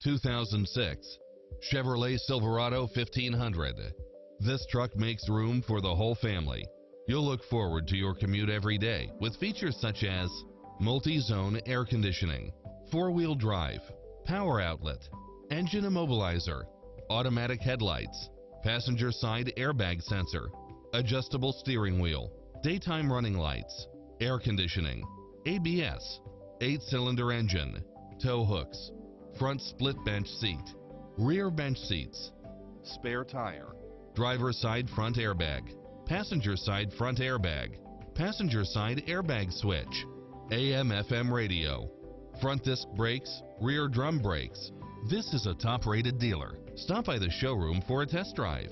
2006 Chevrolet Silverado 1500. This truck makes room for the whole family. You'll look forward to your commute every day with features such as multi-zone air conditioning, four-wheel drive, power outlet, engine immobilizer, automatic headlights, passenger side airbag sensor, adjustable steering wheel, daytime running lights, air conditioning, ABS, 8-cylinder engine, tow hooks, front split bench seat, rear bench seats, spare tire, driver side front airbag, passenger side front airbag, passenger side airbag switch, AM/FM radio, front disc brakes, rear drum brakes. This is a top-rated dealer. Stop by the showroom for a test drive.